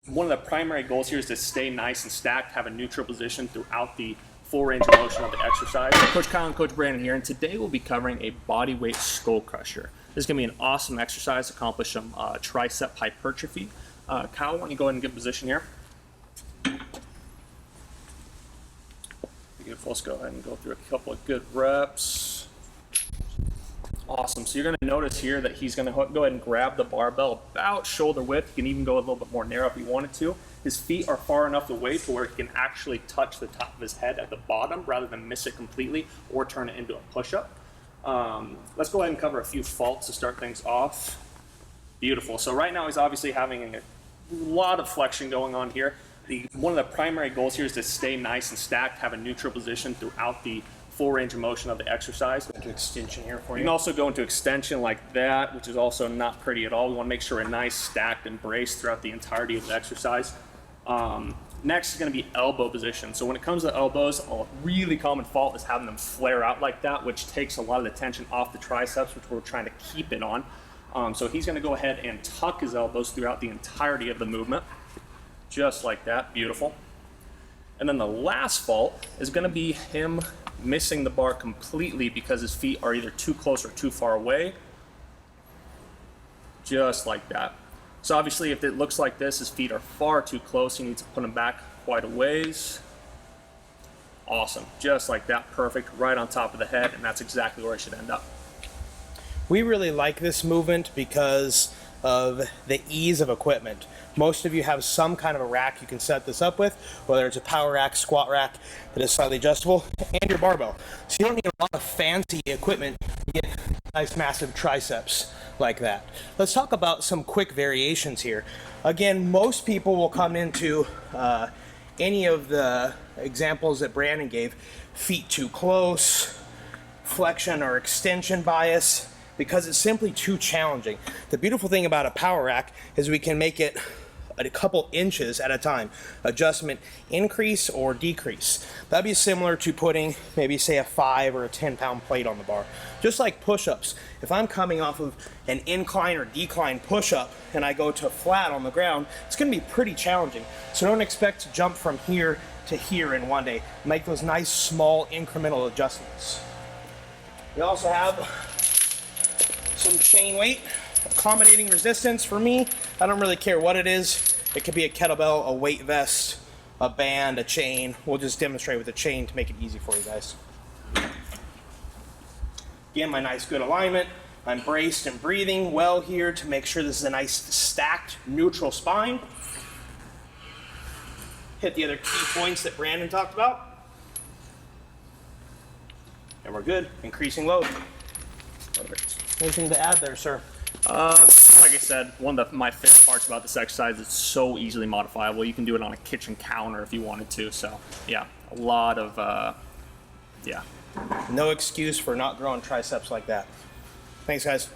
one of the primary goals here is to stay nice and stacked, have a neutral position throughout the full range of motion of the exercise. Coach Kyle and Coach Brandon here, and today we'll be covering a body weight skull crusher. This is going to be an awesome exercise to accomplish some tricep hypertrophy. Kyle, why don't you go ahead and get position here? Beautiful. Let's go ahead and go through a couple of good reps. Awesome. So you're going to notice here that he's going to go ahead and grab the barbell about shoulder width. You can even go a little bit more narrow if you wanted to. His feet are far enough away to where he can actually touch the top of his head at the bottom rather than miss it completely or turn it into a push-up. Let's go ahead and cover a few faults to start things off. Beautiful. So right now he's obviously having a lot of flexion going on here. One of the primary goals here is to stay nice and stacked, have a neutral position throughout the full range of motion of the exercise. Into extension here for you. You can also go into extension like that, which is also not pretty at all. We want to make sure we're nice, stacked, and braced throughout the entirety of the exercise. Next is going to be elbow position. So when it comes to elbows, a really common fault is having them flare out like that, which takes a lot of the tension off the triceps, which we're trying to keep it on. So he's going to go ahead and tuck his elbows throughout the entirety of the movement. Just like that. Beautiful. And then the last fault is going to be him missing the bar completely because his feet are either too close or too far away. Just like that. So obviously if it looks like this, his feet are far too close, you need to put them back quite a ways. Awesome. Just like that. Perfect. Right on top of the head, and that's exactly where it should end up. We really like this movement because of the ease of equipment. Most of you have some kind of a rack you can set this up with, whether it's a power rack, squat rack that is slightly adjustable, and your barbell. So you don't need a lot of fancy equipment to get nice massive triceps like that. Let's talk about some quick variations here. Again, most people will come into any of the examples that Brandon gave, feet too close, flexion or extension bias, because it's simply too challenging. The beautiful thing about a power rack is we can make it a couple inches at a time. Adjustment increase or decrease. That'd be similar to putting maybe say a 5 or a 10-pound plate on the bar. Just like push-ups. If I'm coming off of an incline or decline push-up and I go to flat on the ground, it's gonna be pretty challenging. So don't expect to jump from here to here in one day. Make those nice small incremental adjustments. We also have some chain weight, accommodating resistance. For me, I don't really care what it is. It could be a kettlebell, a weight vest, a band, a chain. We'll just demonstrate with a chain to make it easy for you guys. Again, my nice good alignment. I'm braced and breathing well here to make sure this is a nice stacked neutral spine. Hit the other key points that Brandon talked about. And we're good. Increasing load. Perfect. Anything to add there, sir? Like I said, one of my favorite parts about this exercise is it's so easily modifiable. You can do it on a kitchen counter if you wanted to. So yeah, a lot of, yeah. No excuse for not growing triceps like that. Thanks, guys.